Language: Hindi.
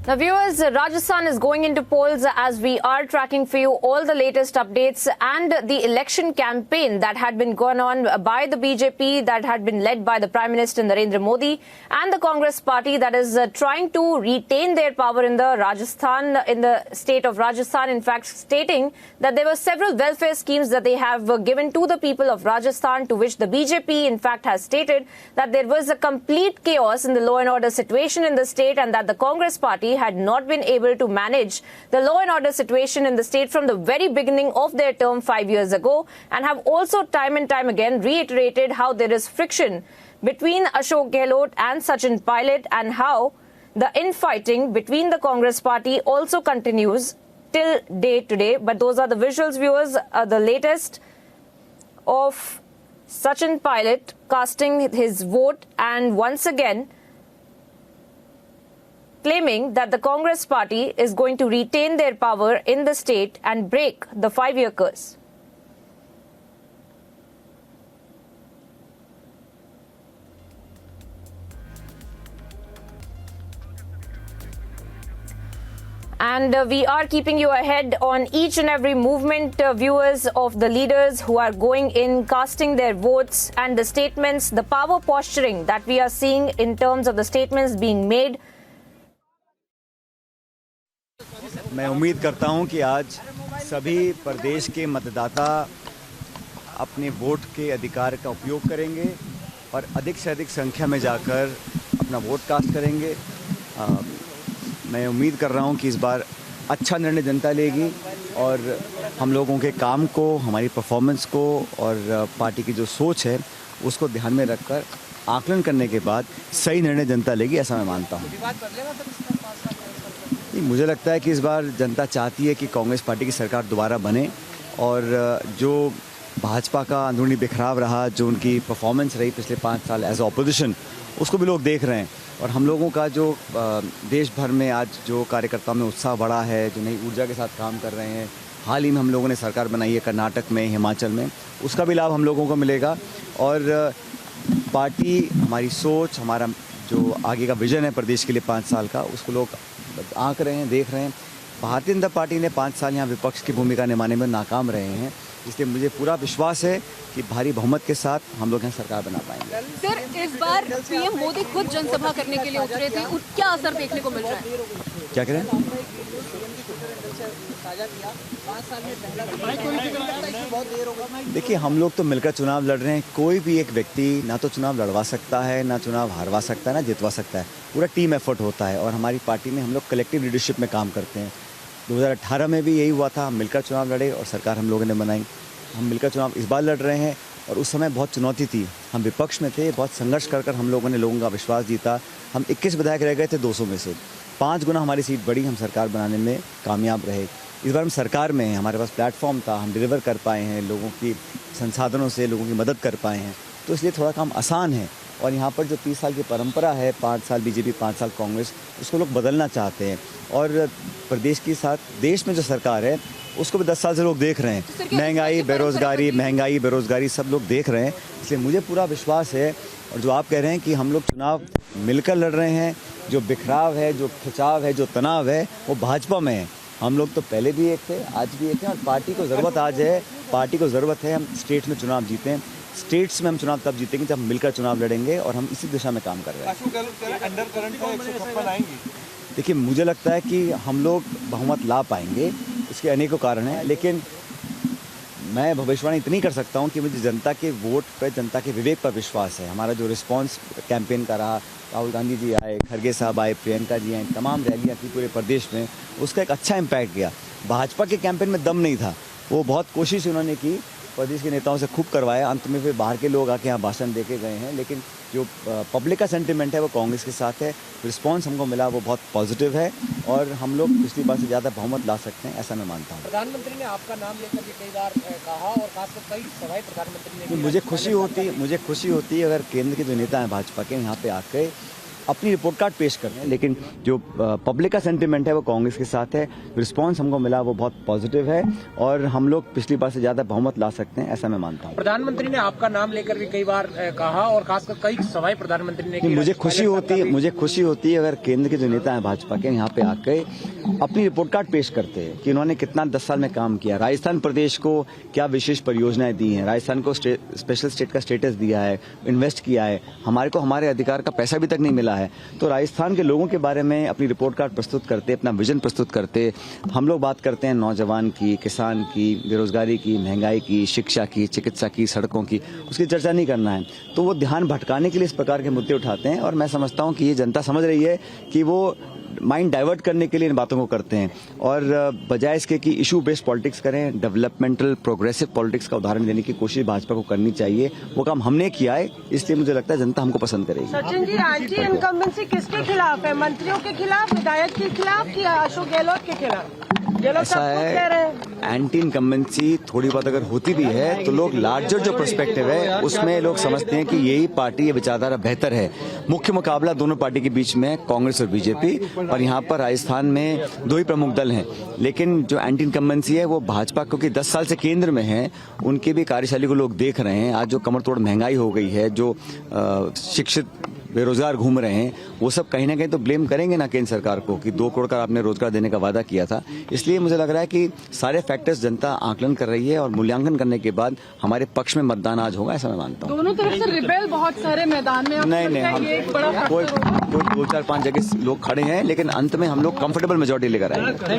Now viewers, Rajasthan is going into polls as we are tracking for you all the latest updates and the election campaign that had been going on by the BJP, that had been led by the Prime Minister Narendra Modi, and the Congress party that is trying to retain their power in the state of Rajasthan, in fact stating that there were several welfare schemes that they have given to the people of Rajasthan, to which the BJP in fact has stated that there was a complete chaos in the law and order situation in the state, and that the Congress party had not been able to manage the law and order situation in the state from the very beginning of their term 5 years ago, and have also time and time again reiterated how there is friction between Ashok Gehlot and Sachin Pilot, and how the infighting between the Congress party also continues till date today. But those are the visuals, viewers, the latest of Sachin Pilot casting his vote and once again claiming that the Congress party is going to retain their power in the state and break the 5-year curse. And we are keeping you ahead on each and every movement, viewers, of the leaders who are going in, casting their votes, and the statements, the power posturing that we are seeing in terms of the statements being made. मैं उम्मीद करता हूं कि आज सभी प्रदेश के मतदाता अपने वोट के अधिकार का उपयोग करेंगे और अधिक से अधिक संख्या में जाकर अपना वोट कास्ट करेंगे। मैं उम्मीद कर रहा हूं कि इस बार अच्छा निर्णय जनता लेगी और हम लोगों के काम को, हमारी परफॉर्मेंस को और पार्टी की जो सोच है उसको ध्यान में रखकर आकलन करने के बाद सही निर्णय जनता लेगी, ऐसा मैं मानता हूं। मुझे लगता है कि इस बार जनता चाहती है कि कांग्रेस पार्टी की सरकार दोबारा बने और जो भाजपा का अंदरूनी बिखराव रहा, जो उनकी परफॉर्मेंस रही पिछले 5 साल एज ऑपोजिशन, उसको भी लोग देख रहे हैं। और हम लोगों का जो देश भर में आज जो कार्यकर्ताओं में उत्साह बढ़ा है, जो नई ऊर्जा के साथ काम कर रहे हैं, हाल ही में हम लोगों ने सरकार बनाई है कर्नाटक में, हिमाचल में, उसका भी लाभ हम लोगों को मिलेगा। और पार्टी, हमारी सोच, हमारा जो आगे का विजन है प्रदेश के लिए 5 साल का, उसको लोग आंक रहे हैं, देख रहे हैं। भारतीय जनता पार्टी ने 5 साल यहाँ विपक्ष की भूमिका निभाने में नाकाम रहे हैं, इसलिए मुझे पूरा विश्वास है कि भारी बहुमत के साथ हम लोग यहाँ सरकार बना पाएंगे। सर, इस बार पीएम मोदी खुद जनसभा करने के लिए उतरे थे, क्या असर देखने को मिल रहा है? क्या करें? देखिए, हम लोग तो मिलकर चुनाव लड़ रहे हैं। कोई भी एक व्यक्ति ना तो चुनाव लड़वा सकता है, ना चुनाव हारवा सकता है, ना जितवा सकता है। पूरा टीम एफर्ट होता है और हमारी पार्टी में हम लोग कलेक्टिव लीडरशिप में काम करते हैं। 2018 में भी यही हुआ था, हम मिलकर चुनाव लड़े और सरकार हम लोगों ने बनाई। हम मिलकर चुनाव इस बार लड़ रहे हैं और उस समय बहुत चुनौती थी, हम विपक्ष में थे, बहुत संघर्ष कर हम लोगों ने लोगों का विश्वास जीता। हम 21 विधायक रह गए थे 200 में से, 5 गुना हमारी सीट बढ़ी, हम सरकार बनाने में कामयाब रहे। इस बार हम सरकार में हैं, हमारे पास प्लेटफॉर्म था, हम डिलीवर कर पाए हैं, लोगों की संसाधनों से लोगों की मदद कर पाए हैं, तो इसलिए थोड़ा काम आसान है। और यहाँ पर जो 30 साल की परंपरा है, 5 साल बीजेपी 5 साल कांग्रेस, उसको लोग बदलना चाहते हैं। और प्रदेश के साथ देश में जो सरकार है उसको भी 10 साल से लोग देख रहे हैं। महंगाई बेरोज़गारी सब लोग देख रहे हैं, इसलिए मुझे पूरा विश्वास है। और जो आप कह रहे हैं कि हम लोग चुनाव मिलकर लड़ रहे हैं, जो बिखराव है, जो खिंचाव है, जो तनाव है, वो भाजपा में है। हम लोग तो पहले भी एक थे, आज भी एक हैं, और पार्टी को ज़रूरत आज है, पार्टी को ज़रूरत है हम स्टेट में चुनाव जीतें। स्टेट्स में हम चुनाव तब जीतेंगे जब हम मिलकर चुनाव लड़ेंगे, और हम इसी दिशा में काम कर रहे हैं। देखिए, मुझे लगता है कि हम लोग बहुमत ला पाएंगे, इसके अनेकों कारण हैं, लेकिन मैं भविष्यवाणी इतनी कर सकता हूं कि मुझे जनता के वोट पर, जनता के विवेक पर विश्वास है। हमारा जो रिस्पांस कैंपेन का रहा, राहुल गांधी जी आए, खड़गे साहब आए, प्रियंका जी आए, तमाम रैलियाँ की पूरे प्रदेश में, उसका एक अच्छा इम्पैक्ट गया। भाजपा के कैंपेन में दम नहीं था, वो बहुत कोशिश उन्होंने की, प्रदेश के नेताओं से खूब करवाया, अंत में फिर बाहर के लोग आके यहाँ भाषण दे के गए हैं, लेकिन जो पब्लिक का सेंटिमेंट है वो कांग्रेस के साथ है। रिस्पांस हमको मिला वो बहुत पॉजिटिव है और हम लोग पिछली बार से ज़्यादा बहुमत ला सकते हैं, ऐसा मैं मानता हूँ। प्रधानमंत्री ने आपका नाम लेकर के कई बार कहा और खासकर कई सभाएं प्रधानमंत्री ने, मुझे खुशी होती अगर केंद्र के जो नेता हैं भाजपा के यहाँ पे आके अपनी रिपोर्ट कार्ड पेश करते हैं, लेकिन जो पब्लिक का सेंटिमेंट है वो कांग्रेस के साथ है। रिस्पांस हमको मिला वो बहुत पॉजिटिव है और हम लोग पिछली बार से ज्यादा बहुमत ला सकते हैं, ऐसा मैं मानता हूँ। प्रधानमंत्री ने आपका नाम लेकर भी कई बार कहा और खासकर कई सभाएं प्रधानमंत्री ने की। मुझे खुशी होती है अगर केंद्र के जो नेता हैं भाजपा के यहाँ पे आके अपनी रिपोर्ट कार्ड पेश करते हैं कि उन्होंने कितना 10 साल में काम किया, राजस्थान प्रदेश को क्या विशेष परियोजनाएं दी हैं, राजस्थान को स्पेशल स्टेट का स्टेटस दिया है, इन्वेस्ट किया है, हमारे को हमारे अधिकार का पैसा भी तक नहीं मिला है। तो राजस्थान के लोगों के बारे में अपनी रिपोर्ट कार्ड प्रस्तुत करते, अपना विजन प्रस्तुत करते। हम लोग बात करते हैं नौजवान की, किसान की, बेरोजगारी की, महंगाई की, शिक्षा की, चिकित्सा की, सड़कों की, उसकी चर्चा नहीं करना है। तो वो ध्यान भटकाने के लिए इस प्रकार के मुद्दे उठाते हैं और मैं समझता हूँ कि ये जनता समझ रही है कि वो माइंड डाइवर्ट करने के लिए इन बातों को करते हैं और बजाय इसके कि इशू बेस्ड पॉलिटिक्स करें, डेवलपमेंटल प्रोग्रेसिव पॉलिटिक्स का उदाहरण देने की कोशिश भाजपा को करनी चाहिए। वो काम हमने किया है, इसलिए मुझे लगता है जनता हमको पसंद करेगी। सचिन जी, एंटी इनकम्बेंसी किसके खिलाफ है? मंत्रियों के खिलाफ, विधायक के खिलाफ या अशोक गहलोत के खिलाफ? ऐसा है, एंटी इनकम्बेंसी थोड़ी बात अगर होती भी है तो लोग लार्जर जो पर्सपेक्टिव है उसमें लोग समझते हैं कि यही पार्टी, ये विचारधारा बेहतर है। मुख्य मुकाबला दोनों पार्टी के बीच में कांग्रेस और बीजेपी, और यहाँ पर राजस्थान में दो ही प्रमुख दल हैं। लेकिन जो एंटी इनकम्बेंसी है वो भाजपा, क्योंकि 10 साल से केंद्र में है, उनकी भी कार्यशैली को लोग देख रहे हैं। आज जो कमर तोड़ महंगाई हो गई है, जो शिक्षित बेरोजगार घूम रहे हैं, वो सब कहीं ना कहीं तो ब्लेम करेंगे ना केंद्र सरकार को कि 2 करोड़ का आपने रोजगार देने का वादा किया था। इसलिए मुझे लग रहा है कि सारे फैक्टर्स जनता आकलन कर रही है और मूल्यांकन करने के बाद हमारे पक्ष में मतदान आज होगा, ऐसा मैं मानता हूँ। दोनों तरफ से रिबेल बहुत सारे मैदान में, नहीं, हम कोई 2, 4, 5 जगह लोग खड़े हैं, लेकिन अंत में हम लोग कंफर्टेबल मेजोरिटी लेकर आएंगे।